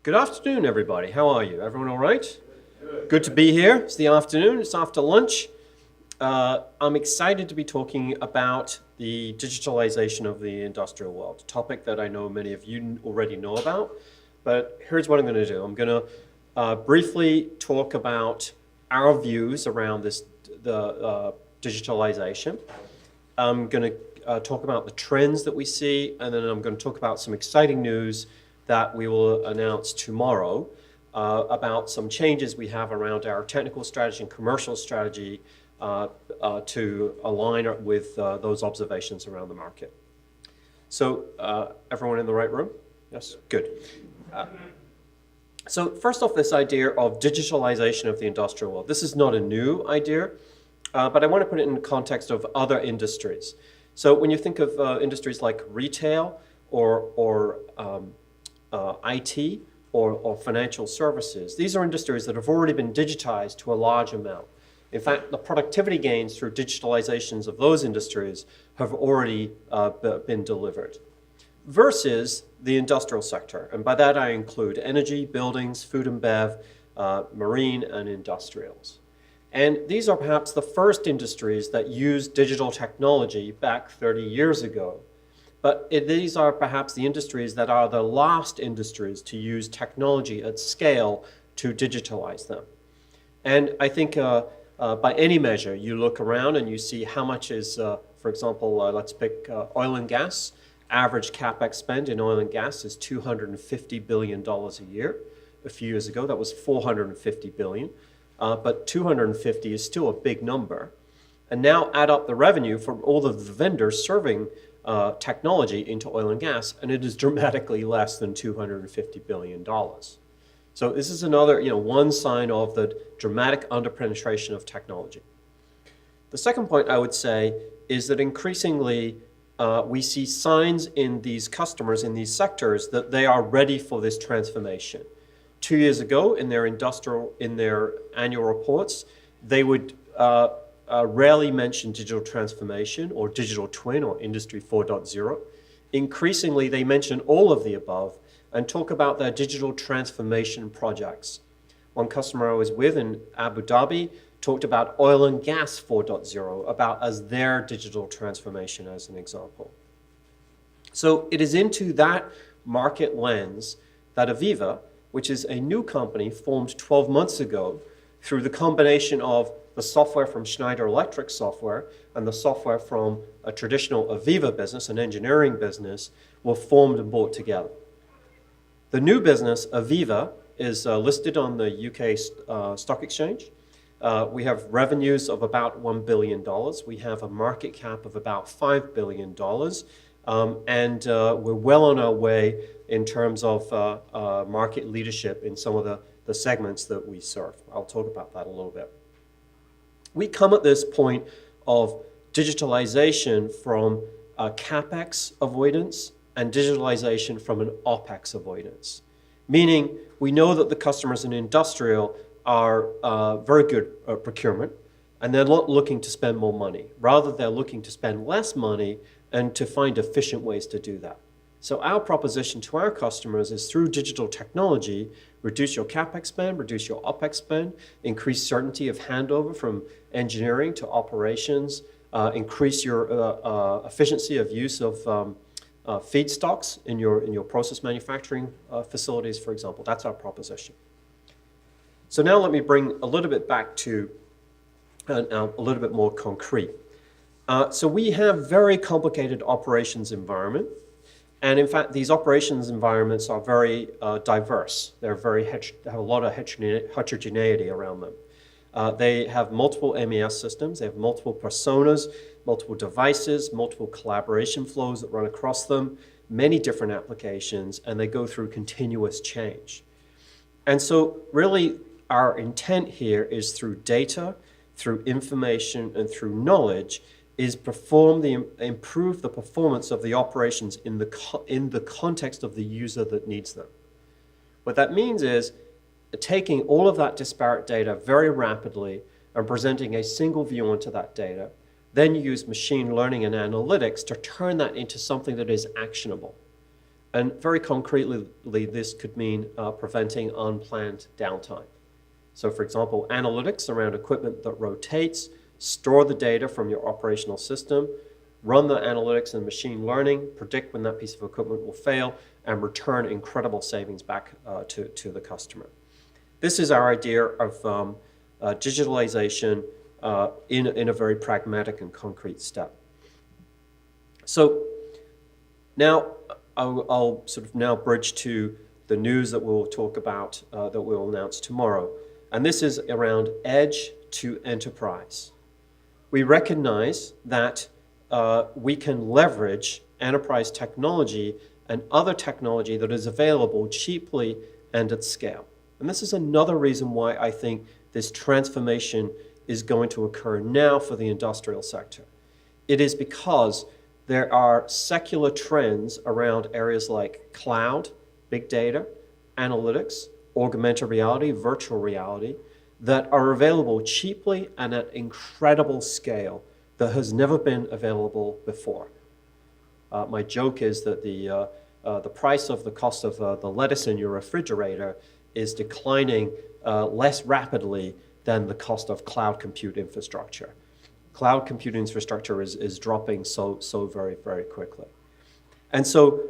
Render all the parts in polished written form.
Good afternoon, everybody. How are you? Everyone all right? Good to be here. It's the afternoon. It's after lunch. I'm excited to be talking about the digitalization of the industrial world, a topic that I know many of you already know about. But here's what I'm going to do. I'm going to briefly talk about our views around the digitalization. I'm going to talk about the trends that we see, and then I'm going to talk about some exciting news that we will announce tomorrow about some changes we have around our technical strategy and commercial strategy to align with those observations around the market. So everyone in the right room? Yes, good. So first off, this idea of digitalization of the industrial world. This is not a new idea, but I want to put it in the context of other industries. So when you think of industries like retail or IT or financial services, these are industries that have already been digitized to a large amount. In fact, the productivity gains through digitalizations of those industries have already been delivered. Versus the industrial sector, and by that I include energy, buildings, food and bev, marine, and industrials. And these are perhaps the first industries that used digital technology back 30 years ago. But these are perhaps the industries that are the last industries to use technology at scale to digitalize them. And I think by any measure, you look around and you see how much is, for example, let's pick oil and gas. Average CapEx spend in oil and gas is $250 billion a year. A few years ago, that was $450 billion. But 250 is still a big number. And now add up the revenue from all of the vendors serving technology into oil and gas, and it is dramatically less than $250 billion. So this is another, one sign of the dramatic underpenetration of technology. The second point I would say is that increasingly we see signs in these customers, in these sectors, that they are ready for this transformation. 2 years ago, in their annual reports, they would rarely mention digital transformation or digital twin or Industry 4.0. Increasingly, they mention all of the above and talk about their digital transformation projects. One customer I was with in Abu Dhabi talked about oil and gas 4.0 as their digital transformation as an example. So it is into that market lens that AVEVA, which is a new company formed 12 months ago through the combination of the software from Schneider Electric software and the software from a traditional AVEVA business, an engineering business, were formed and brought together. The new business, AVEVA, is listed on the UK Stock Exchange. We have revenues of about $1 billion. We have a market cap of about $5 billion. And we're well on our way in terms of market leadership in some of the segments that we serve. I'll talk about that a little bit. We come at this point of digitalization from CapEx avoidance and digitalization from an OpEx avoidance. Meaning, we know that the customers in industrial are very good at procurement, and they're not looking to spend more money. Rather, they're looking to spend less money and to find efficient ways to do that. So our proposition to our customers is through digital technology, reduce your CapEx spend, reduce your OpEx spend, increase certainty of handover from engineering to operations, increase your efficiency of use of feedstocks in your process manufacturing facilities, for example. That's our proposition. So now let me bring a little bit back to a little bit more concrete. So we have very complicated operations environment. And in fact, these operations environments are very diverse. They have a lot of heterogeneity around them. They have multiple MES systems. They have multiple personas, multiple devices, multiple collaboration flows that run across them, many different applications, and they go through continuous change. And so really, our intent here is through data, through information, and through knowledge, is improve the performance of the operations in the context of the user that needs them. What that means is taking all of that disparate data very rapidly and presenting a single view onto that data, then you use machine learning and analytics to turn that into something that is actionable. And very concretely, this could mean preventing unplanned downtime. So for example, analytics around equipment that rotates, store the data from your operational system, run the analytics and machine learning, predict when that piece of equipment will fail, and return incredible savings back to the customer. This is our idea of digitalization in a very pragmatic and concrete step. So now I'll sort of now bridge to the news that we'll talk about, that we'll announce tomorrow. And this is around edge to enterprise. We recognize that we can leverage enterprise technology and other technology that is available cheaply and at scale. And this is another reason why I think this transformation is going to occur now for the industrial sector. It is because there are secular trends around areas like cloud, big data, analytics, augmented reality, virtual reality, that are available cheaply and at incredible scale that has never been available before. My joke is that the price of the cost of the lettuce in your refrigerator is declining less rapidly than the cost of cloud compute infrastructure. Cloud computing infrastructure is dropping so very, very quickly. And so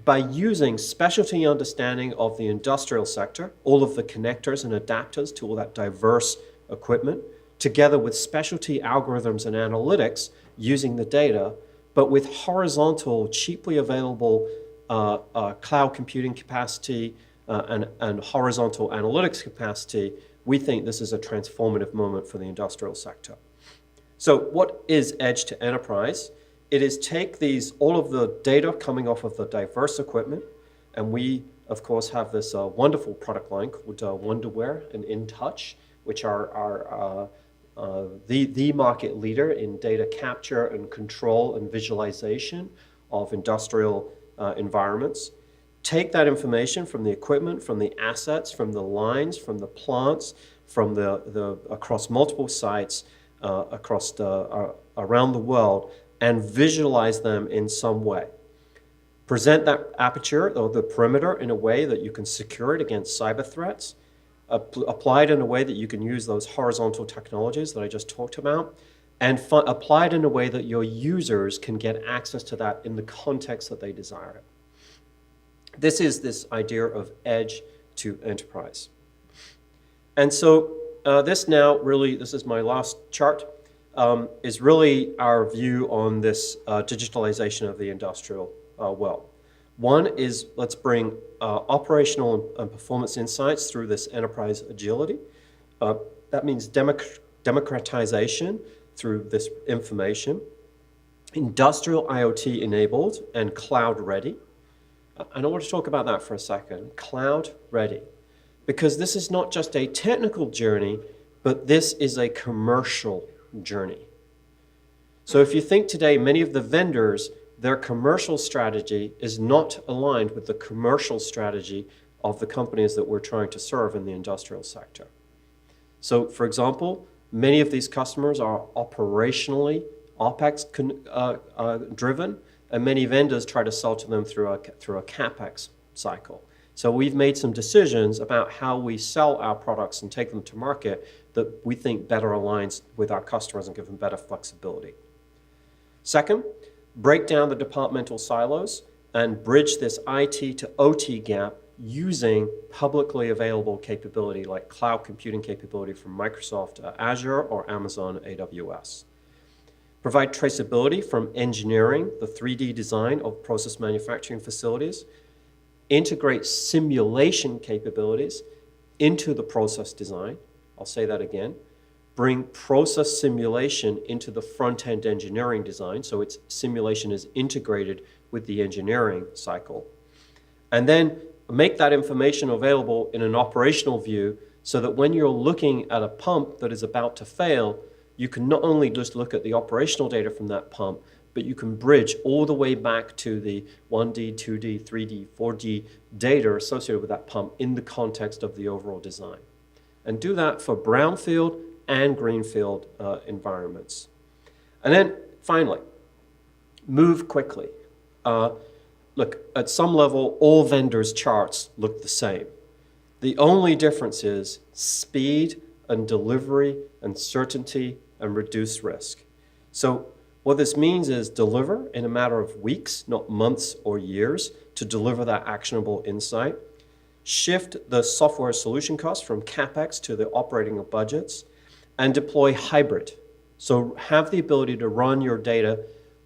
by using specialty understanding of the industrial sector, all of the connectors and adapters to all that diverse equipment, together with specialty algorithms and analytics using the data, but with horizontal, cheaply available cloud computing capacity and horizontal analytics capacity, we think this is a transformative moment for the industrial sector. So what is edge to enterprise? It is take all of the data coming off of the diverse equipment, and we, of course, have this wonderful product line called Wonderware and InTouch, which are the market leader in data capture and control and visualization of industrial environments. Take that information from the equipment, from the assets, from the lines, from the plants, from across multiple sites, around the world, and visualize them in some way. Present that aperture or the perimeter in a way that you can secure it against cyber threats. Apply it in a way that you can use those horizontal technologies that I just talked about, and apply it in a way that your users can get access to that in the context that they desire it. This is this idea of edge to enterprise. And so this is my last chart, is really our view on this digitalization of the industrial world. One is let's bring operational and performance insights through this enterprise agility. That means democratization through this information, industrial IoT enabled and cloud ready. And I want to talk about that for a second, cloud ready. Because this is not just a technical journey, but this is a commercial journey. So if you think today, many of the vendors, their commercial strategy is not aligned with the commercial strategy of the companies that we're trying to serve in the industrial sector. So for example, many of these customers are operationally OpEx driven, and many vendors try to sell to them through a CapEx cycle. So we've made some decisions about how we sell our products and take them to market that we think better aligns with our customers and give them better flexibility. Second, break down the departmental silos and bridge this IT to OT gap using publicly available capability like cloud computing capability from Microsoft Azure or Amazon AWS. Provide traceability from engineering, the 3D design of process manufacturing facilities. Integrate simulation capabilities into the process design. I'll say that again. Bring process simulation into the front-end engineering design, so its simulation is integrated with the engineering cycle. And then make that information available in an operational view so that when you're looking at a pump that is about to fail, you can not only just look at the operational data from that pump, but you can bridge all the way back to the 1D, 2D, 3D, 4D data associated with that pump in the context of the overall design. And do that for brownfield and greenfield environments. And then finally, move quickly. look, at some level, all vendors' charts look the same. The only difference is speed and delivery and certainty and reduced risk. So what this means is deliver in a matter of weeks, not months or years, to deliver that actionable insight. Shift the software solution cost from CapEx to the operating of budgets, and deploy hybrid. So have the ability to run your data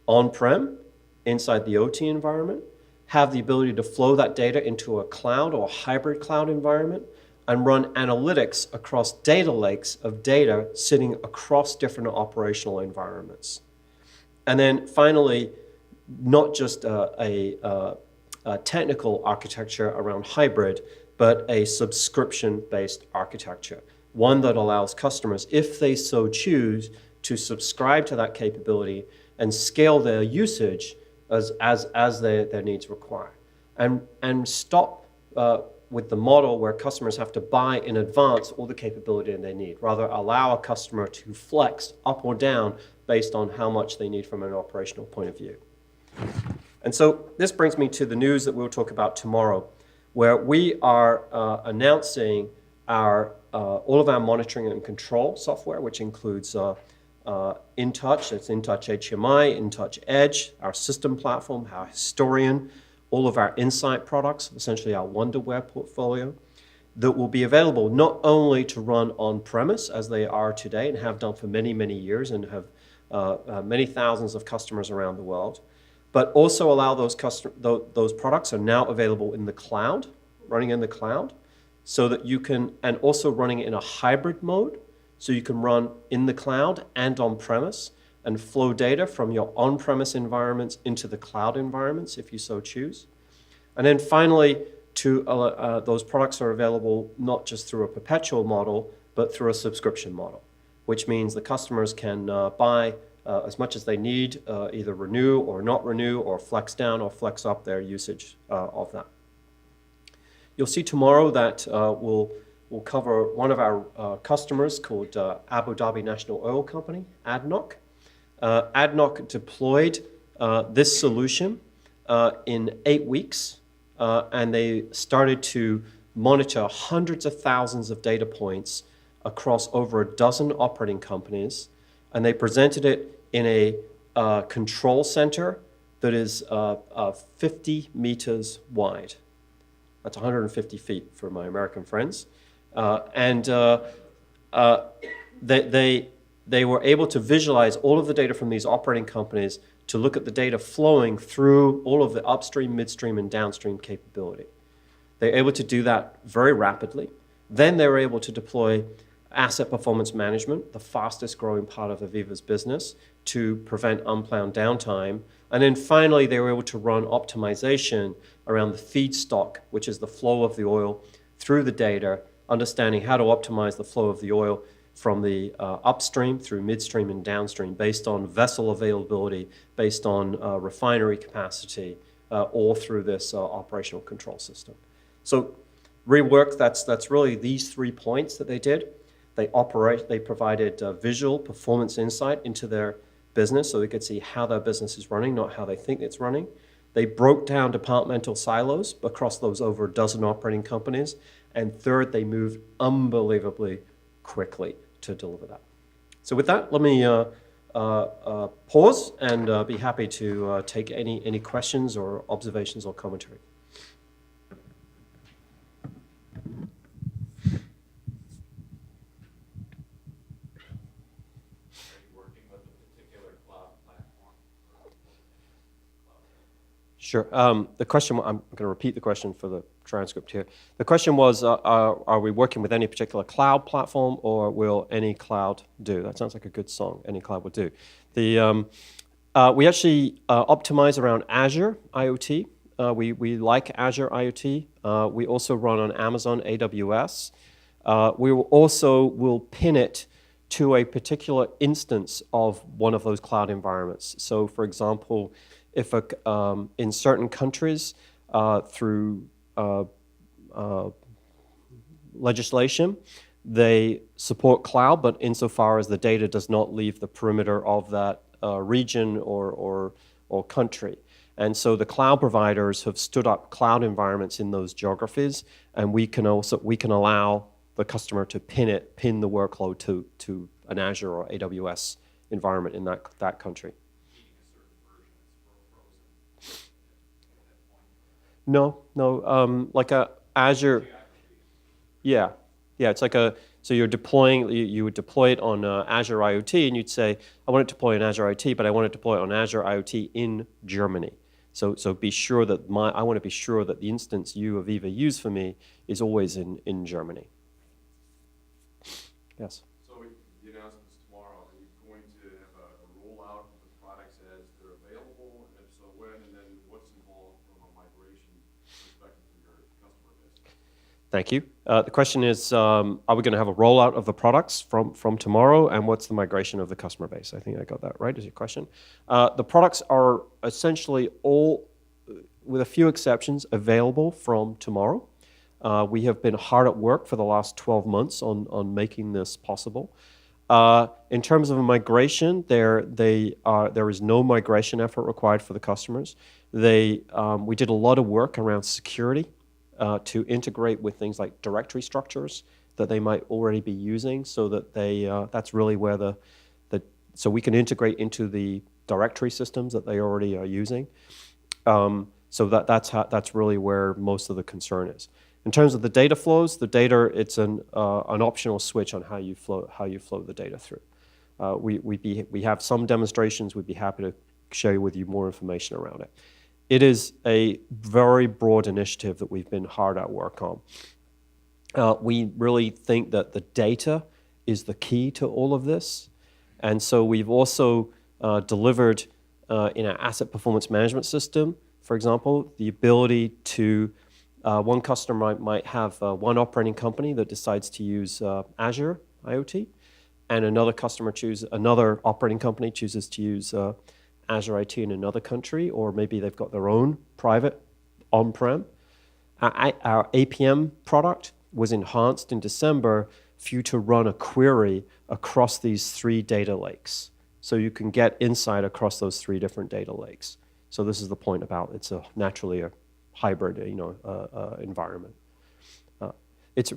on-prem inside the OT environment, have the ability to flow that data into a cloud or a hybrid cloud environment, and run analytics across data lakes of data sitting across different operational environments. And then finally, not just a technical architecture around hybrid, but a subscription-based architecture, one that allows customers, if they so choose, to subscribe to that capability and scale their usage as their needs require. And stop with the model where customers have to buy in advance all the capability they need. Rather, allow a customer to flex up or down based on how much they need from an operational point of view. And so this brings me to the news that we'll talk about tomorrow, where we are announcing all of our monitoring and control software, which includes InTouch, it's InTouch HMI, InTouch Edge, our system platform, our Historian, all of our Insight products, essentially our Wonderware portfolio, that will be available not only to run on-premise as they are today and have done for many, many years and have many thousands of customers around the world, but also allow those products are now available in the cloud, running in the cloud, so that you can, and also running in a hybrid mode, so you can run in the cloud and on-premise and flow data from your on-premise environments into the cloud environments if you so choose. And then finally, those products are available not just through a perpetual model, but through a subscription model, which means the customers can buy as much as they need, either renew or not renew, or flex down or flex up their usage of that. You'll see tomorrow that we'll cover one of our customers called Abu Dhabi National Oil Company, ADNOC. ADNOC deployed this solution in 8 weeks, and they started to monitor hundreds of thousands of data points across over a dozen operating companies, and they presented it in a control center that is 50 meters wide. That's 150 feet for my American friends. They were able to visualize all of the data from these operating companies to look at the data flowing through all of the upstream, midstream, and downstream capability. They're able to do that very rapidly. Then they were able to deploy asset performance management, the fastest growing part of AVEVA's business, to prevent unplanned downtime. And then finally, they were able to run optimization around the feedstock, which is the flow of the oil through the data, understanding how to optimize the flow of the oil from the upstream through midstream and downstream based on vessel availability, based on refinery capacity, all through this operational control system. So rework, that's really these 3 points that they did. They provided visual performance insight into their business so they could see how their business is running, not how they think it's running. They broke down departmental silos across those over a dozen operating companies. And third, they moved unbelievably quickly to deliver that. So with that, let me pause and be happy to take any questions or observations or commentary. Sure. The question, I'm going to repeat the question for the transcript here. The question was, are we working with any particular cloud platform, or will any cloud do? That sounds like a good song, any cloud will do. We actually optimize around Azure IoT. We like Azure IoT. We also run on Amazon AWS. We will pin it to a particular instance of one of those cloud environments. So for example, if in certain countries, through legislation, they support cloud, but insofar as the data does not leave the perimeter of that region or country. And so the cloud providers have stood up cloud environments in those geographies, and we can allow the customer to pin the workload to an Azure or AWS environment in that country. No, like a Azure. Yeah, it's like so you're deploying, you would deploy it on Azure IoT, and you'd say, I want to deploy on Azure IoT, but I want to deploy it on Azure IoT in Germany. So be sure that I want to be sure that the instance you, AVEVA, use for me is always in Germany. Yes? So the announcement's tomorrow. Are you going to have a rollout of the products as they're available? And if so, when? And then what's involved from a migration perspective from your customer base? Thank you. The question is, are we going to have a rollout of the products from tomorrow, and what's the migration of the customer base? I think I got that right, is your question. The products are essentially all, with a few exceptions, available from tomorrow. We have been hard at work for the last 12 months on making this possible. In terms of a migration, there is no migration effort required for the customers. We did a lot of work around security to integrate with things like directory structures that they might already be using, so that that's really where so we can integrate into the directory systems that they already are using. So that's really where most of the concern is. In terms of the data flows, it's an optional switch on how you flow the data through. We have some demonstrations. We'd be happy to share with you more information around it. It is a very broad initiative that we've been hard at work on. We really think that the data is the key to all of this. And so we've also delivered in our asset performance management system, for example, the ability to, one customer might have one operating company that decides to use Azure IoT, and another operating company chooses to use Azure IoT in another country, or maybe they've got their own private on-prem. Our APM product was enhanced in December for you to run a query across these 3 data lakes. So you can get insight across those 3 different data lakes. So this is the point about it's naturally a hybrid environment.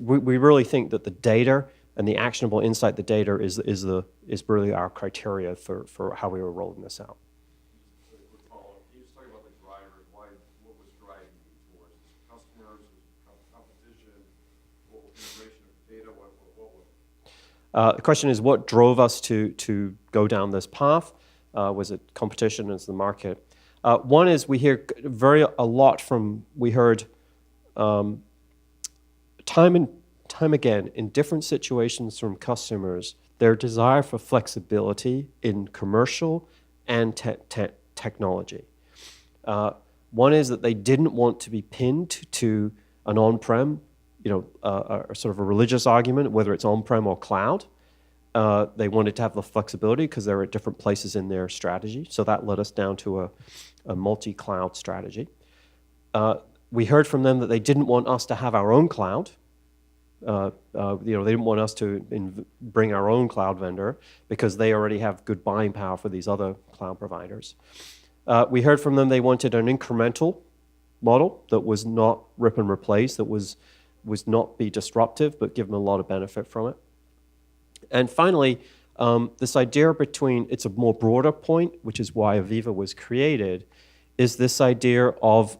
We really think that the data and the actionable insight, the data is really our criteria for how we were rolling this out. Just a quick follow-up. Can you just talk about the drivers? What was driving you towards this? Customers, competition, integration of data? What was? The question is, what drove us to go down this path? Was it competition? Is the market? One is we hear we heard time again in different situations from customers, their desire for flexibility in commercial and technology. One is that they didn't want to be pinned to an on-prem, sort of a religious argument, whether it's on-prem or cloud. They wanted to have the flexibility because they're at different places in their strategy. So that led us down to a multi-cloud strategy. We heard from them that they didn't want us to have our own cloud. They didn't want us to bring our own cloud vendor because they already have good buying power for these other cloud providers. We heard from them they wanted an incremental model that was not rip and replace, that was not be disruptive, but give them a lot of benefit from it. And finally, this idea it's a more broader point, which is why AVEVA was created, is this idea of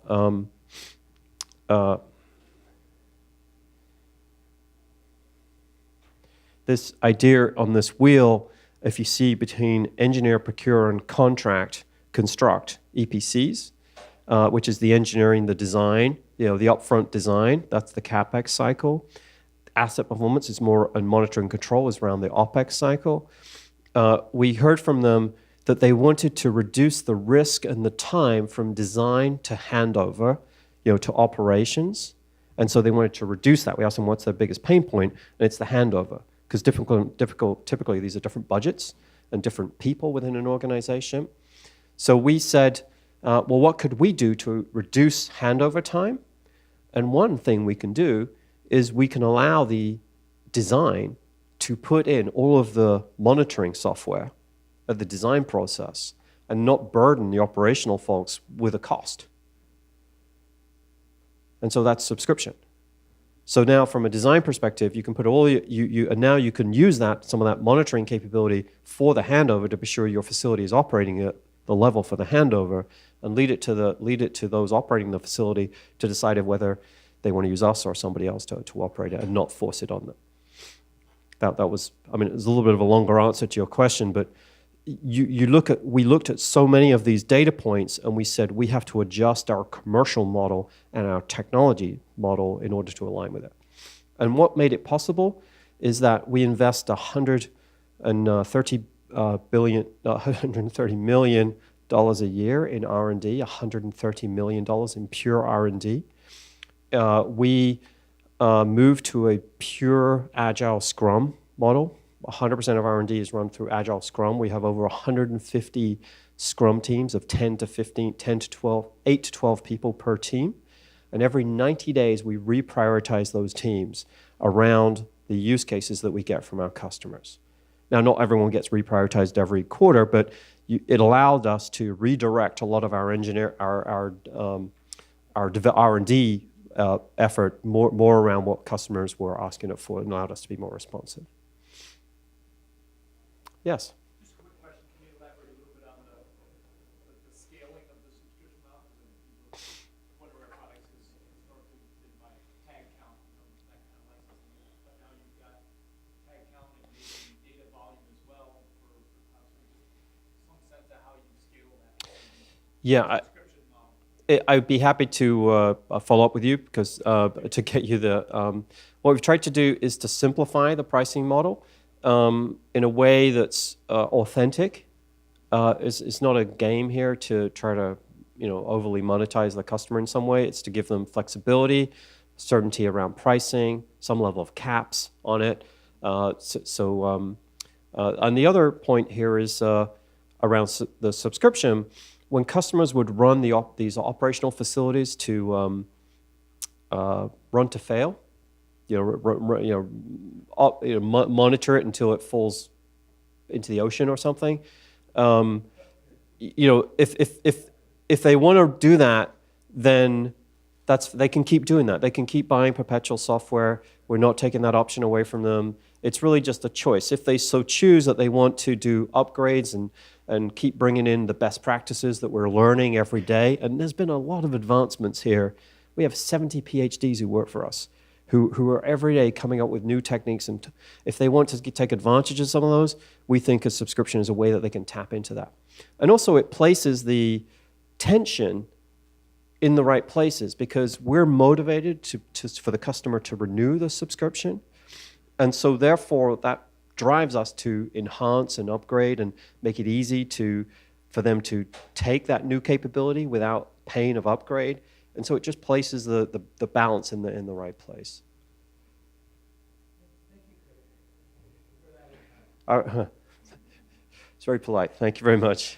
this idea on this wheel, if you see between engineer, procure, and construct, EPCs, which is the engineering, the design, the upfront design, that's the CapEx cycle. Asset performance is more, and monitoring control is around the OpEx cycle. We heard from them that they wanted to reduce the risk and the time from design to handover, to operations. And so they wanted to reduce that. We asked them what's their biggest pain point, and it's the handover. Because typically these are different budgets and different people within an organization. So we said, well, what could we do to reduce handover time? And one thing we can do is we can allow the design to put in all of the monitoring software of the design process and not burden the operational folks with a cost. And so that's subscription. So now from a design perspective, you can put all and now you can use some of that monitoring capability for the handover to be sure your facility is operating at the level for the handover, and lead it to those operating the facility to decide whether they want to use us or somebody else to operate it, and not force it on them. That was, I mean, it was a little bit of a longer answer to your question, but we looked at so many of these data points, and we said we have to adjust our commercial model and our technology model in order to align with it. And what made it possible is that we invest $130 million a year in R&D, $130 million in pure R&D. We moved to a pure Agile Scrum model. 100% of R&D is run through Agile Scrum. We have over 150 Scrum teams of 8 to 12 people per team. And every 90 days, we reprioritize those teams around the use cases that we get from our customers. Now, not everyone gets reprioritized every quarter, but it allowed us to redirect a lot of our R&D effort more around what customers were asking it for, and allowed us to be more responsive. Yes? Just a quick question. Can you elaborate a little bit on the scaling of the subscription model? One of our products is historically been by tag count, that kind of licensing. But now you've got tag count and maybe data volume as well. Some sense of how you scale that subscription model. I'd be happy to follow up with you, because to get you what we've tried to do is to simplify the pricing model in a way that's authentic. It's not a game here to try to overly monetize the customer in some way. It's to give them flexibility, certainty around pricing, some level of caps on it. And the other point here is around the subscription. When customers would run these operational facilities to run to fail, monitor it until it falls into the ocean or something. If they want to do that, then they can keep doing that. They can keep buying perpetual software. We're not taking that option away from them. It's really just a choice. If they so choose that they want to do upgrades and keep bringing in the best practices that we're learning every day, and there's been a lot of advancements here. We have 70 PhDs who work for us, who are every day coming up with new techniques. And if they want to take advantage of some of those, we think a subscription is a way that they can tap into that. And also it places the tension in the right places, because we're motivated for the customer to renew the subscription. And so therefore that drives us to enhance and upgrade and make it easy for them to take that new capability without pain of upgrade. And so it just places the balance in the right place. It's very polite. Thank you very much.